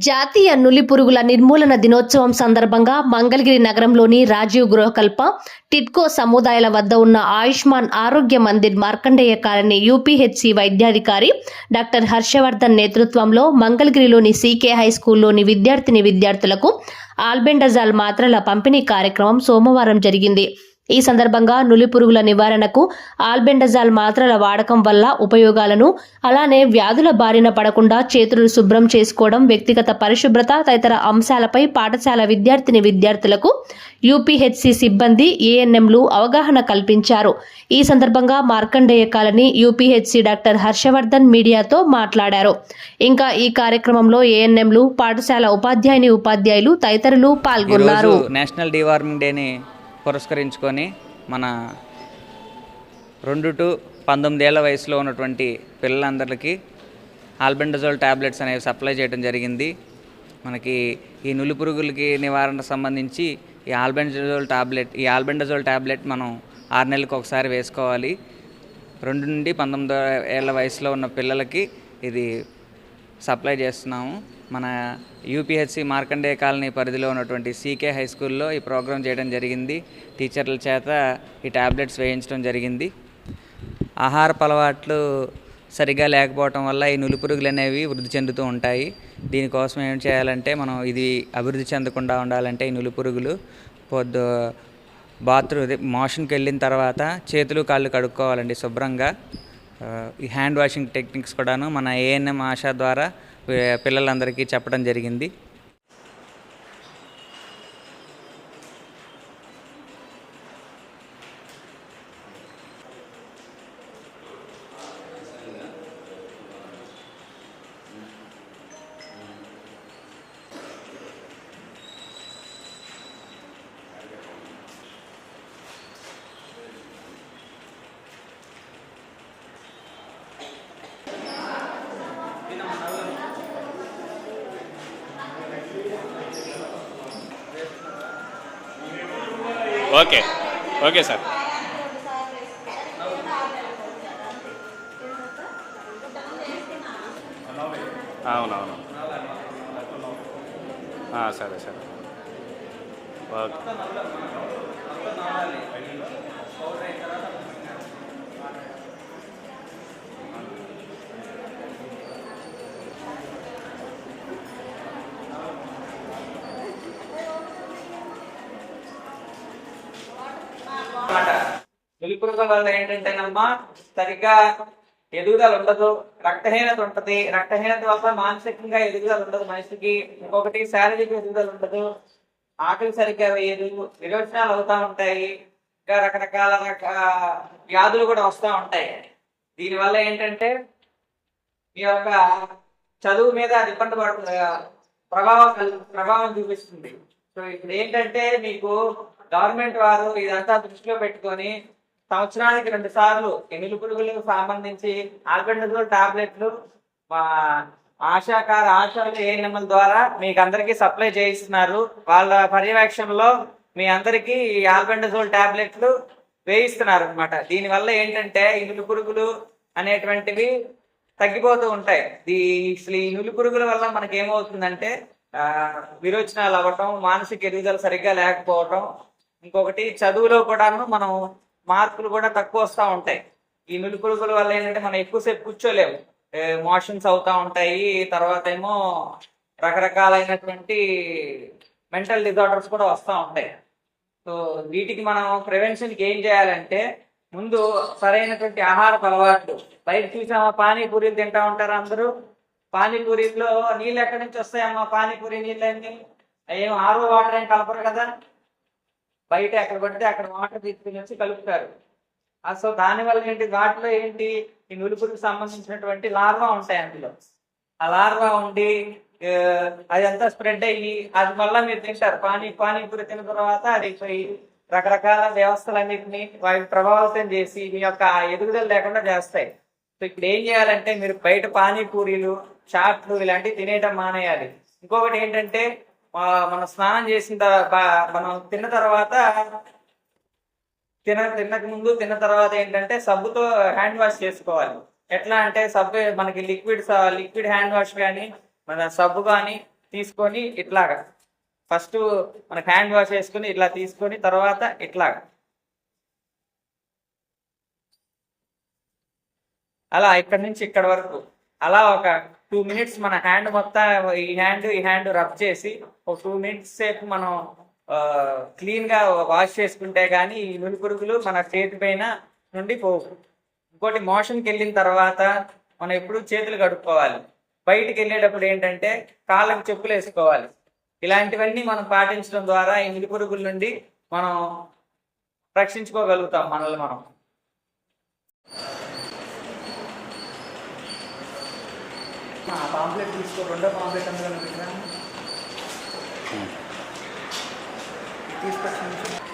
జాతీయ నులిపురుగుల నిర్మూలన దినోత్సవం సందర్భంగా మంగళగిరి నగరంలోని రాజీవ్ గృహకల్ప టిడ్కో సముదాయాల వద్ద ఉన్న ఆయుష్మాన్ ఆరోగ్య మందిర్ మార్కండేయ కాలనీ యూపీహెచ్సి వైద్యాధికారి డాక్టర్ హర్షవర్ధన్ నేతృత్వంలో మంగళగిరిలోని సీకే హై స్కూల్లోని విద్యార్థులకు ఆల్బెండజాల్ మాత్రల పంపిణీ కార్యక్రమం సోమవారం జరిగింది. ఈ సందర్భంగా నులిపురుగుల నివారణకు ఆల్బెండజాల్ మాత్రల వాడకం వల్ల ఉపయోగాలను, అలానే వ్యాధుల బారిన పడకుండా చేతులు శుభ్రం చేసుకోవడం, వ్యక్తిగత పరిశుభ్రత తదితర అంశాలపై పాఠశాల విద్యార్థులకు యూపీహెచ్సి సిబ్బంది, ఏఎన్ఎంలు అవగాహన కల్పించారు. ఈ సందర్భంగా Markandeya colony UPHC doctor Harshavardhan మీడియాతో మాట్లాడారు. ఇంకా ఈ కార్యక్రమంలో ఏఎన్ఎంలు, పాఠశాల ఉపాధ్యాయులు తదితరులు పాల్గొన్నారు. నేషనల్ డివార్మింగ్ డేని పురస్కరించుకొని మన 2 to 19 ఏళ్ల వయసులో ఉన్నటువంటి పిల్లలందరికీ ఆల్బెండజోల్ టాబ్లెట్స్ అనేవి సప్లై చేయడం జరిగింది. మనకి ఈ నులిపురుగులకి నివారణకు సంబంధించి ఈ ఆల్బెండజోల్ టాబ్లెట్ మనం 6 నెలలకు ఒకసారి వేసుకోవాలి. 2 నుండి 19 ఏళ్ల వయసులో ఉన్న పిల్లలకి ఇది సప్లై చేస్తున్నాము. మన యూపీహెచ్సి మార్కండేయ కాలనీ పరిధిలో ఉన్నటువంటి సీకే హై స్కూల్లో ఈ ప్రోగ్రాం చేయడం జరిగింది. టీచర్ల చేత ఈ టాబ్లెట్స్ వేయించడం జరిగింది. ఆహారపు అలవాట్లు సరిగా లేకపోవటం వల్ల ఈ నులిపురుగులు అనేవి వృద్ధి చెందుతూ ఉంటాయి. దీనికోసం ఏం చేయాలంటే మనం ఇది అభివృద్ధి చెందకుండా ఉండాలంటే ఈ నులిపురుగులు మోషన్కి వెళ్ళిన తర్వాత చేతులు కాళ్ళు కడుక్కోవాలండి శుభ్రంగా. ఈ హ్యాండ్ వాషింగ్ టెక్నిక్స్ కూడాను మన ఏఎన్ఎం ఆశా ద్వారా పిల్లలందరికీ చెప్పడం జరిగింది. Okay sir. అవునవును, సరే సరే, ఓకే. నులిపురుగుల వల్ల ఏంటంటేనమ్మా సరిగ్గా ఎదుగుదల ఉండదు, రక్తహీనత ఉంటుంది. రక్తహీనత వల్ల మానసికంగా ఎదుగుదల ఉండదు మనిషికి. ఇంకొకటి శారీరక ఎదుగుదల ఉండదు, ఆకలి సరిగ్గా వేయదు, విరోచనాలు అవుతూ ఉంటాయి, ఇంకా రకరకాల వ్యాధులు కూడా వస్తూ ఉంటాయి. దీనివల్ల ఏంటంటే మీ యొక్క చదువు మీద అది ఇబ్బంది పడుతుంది, ప్రభావం చూపిస్తుంది. సో ఇప్పుడు ఏంటంటే మీకు గవర్నమెంట్ వారు ఇదంతా దృష్టిలో పెట్టుకొని సంవత్సరానికి 2 సార్లు ఈ నులిపురుగులకు సంబంధించి ఆల్బెండజోల్ టాబ్లెట్లు మా ఆశాలు ఏఎన్ఎంల ద్వారా మీకు అందరికీ సప్లై చేయిస్తున్నారు. వాళ్ళ పర్యవేక్షణలో మీ అందరికీ ఈ ఆల్బెండజోల్ టాబ్లెట్లు వేయిస్తున్నారు అనమాట. దీనివల్ల ఏంటంటే ఈ నులిపురుగులు అనేటువంటివి తగ్గిపోతూ ఉంటాయి. ఈ నులిపురుగుల వల్ల మనకి ఏమవుతుందంటే విరోచనాలు అవ్వటం, మానసిక ఎదుగుదల సరిగ్గా లేకపోవటం, ఇంకొకటి చదువులో కూడాను మనం మార్కులు కూడా తక్కువ వస్తూ ఉంటాయి. ఈ నులిపురుగుల వల్ల ఏంటంటే మనం ఎక్కువసేపు కూర్చోలేము, మోషన్స్ అవుతూ ఉంటాయి. తర్వాత ఏమో రకరకాలైనటువంటి మెంటల్ డిజార్డర్స్ కూడా వస్తూ ఉంటాయి. సో వీటికి మనం ప్రివెన్షన్కి ఏం చేయాలంటే ముందు సరైనటువంటి ఆహారపు అలవాట్లు. బయట చూసామా పానీపూరీలు తింటూ ఉంటారు అందరూ. పానీపూరీలో నీళ్ళు ఎక్కడి నుంచి వస్తాయమ్మా? పానీపూరి నీళ్ళన్నీ ఏం ఆరో వాటర్ ఏం కలపరు కదా, బయట ఎక్కడ పడితే అక్కడ వాటర్ తీసుకుని వచ్చి కలుపుతారు. సో దానివల్ల ఏంటి, వాటిలో ఏంటి ఈ నులిపురుగుకు సంబంధించినటువంటి లార్వా ఉంటాయి. అందులో ఆ లార్వా ఉండి అదంతా స్ప్రెడ్ అయ్యి అది మళ్ళీ మీరు తింటారు. పానీపూరి తిన్న తర్వాత అది పోయి రకరకాల వ్యవస్థలన్నింటినీ వాటి ప్రభావితం చేసి మీ యొక్క ఎదుగుదల లేకుండా చేస్తాయి. సో ఇప్పుడు ఏం చేయాలంటే మీరు బయట పానీపూరీలు, చాట్లు ఇలాంటివి తినేయడం మానేయాలి. ఇంకొకటి ఏంటంటే మనం స్నానం చేసిన మనం తిన్న తర్వాత తినక ముందు తిన్న తర్వాత ఏంటంటే సబ్బుతో హ్యాండ్ వాష్ చేసుకోవాలి. ఎట్లా అంటే సబ్బు మనకి లిక్విడ్ హ్యాండ్ వాష్ కానీ మన సబ్బు కానీ తీసుకొని ఇట్లాగా ఫస్ట్ మన హ్యాండ్ వాష్ చేసుకుని ఇట్లా తీసుకొని తర్వాత ఇట్లాగా అలా ఇక్కడి నుంచి ఇక్కడ వరకు అలా ఒక 2 minutes మన హ్యాండ్ మొత్తం ఈ హ్యాండ్ రబ్ చేసి ఒక 2 minutes సేపు మనం క్లీన్ గా వాష్ చేసుకుంటే గానీ ఈ నులి పురుగులు మన చేతి పైన నుండి పోవు. ఇంకోటి మోషన్కి వెళ్ళిన తర్వాత మనం ఎప్పుడు చేతులు కడుక్కోవాలి. బయటికి వెళ్ళేటప్పుడు ఏంటంటే కాళ్ళకి చెప్పులు వేసుకోవాలి. ఇలాంటివన్నీ మనం పాటించడం ద్వారా ఈ నులి పురుగుల నుండి మనం రక్షించుకోగలుగుతాం మనల్ని మనం. పాంప్లెట్ తీసుకో, రెండో పాంప్లెట్ అందులో తీసుకొచ్చి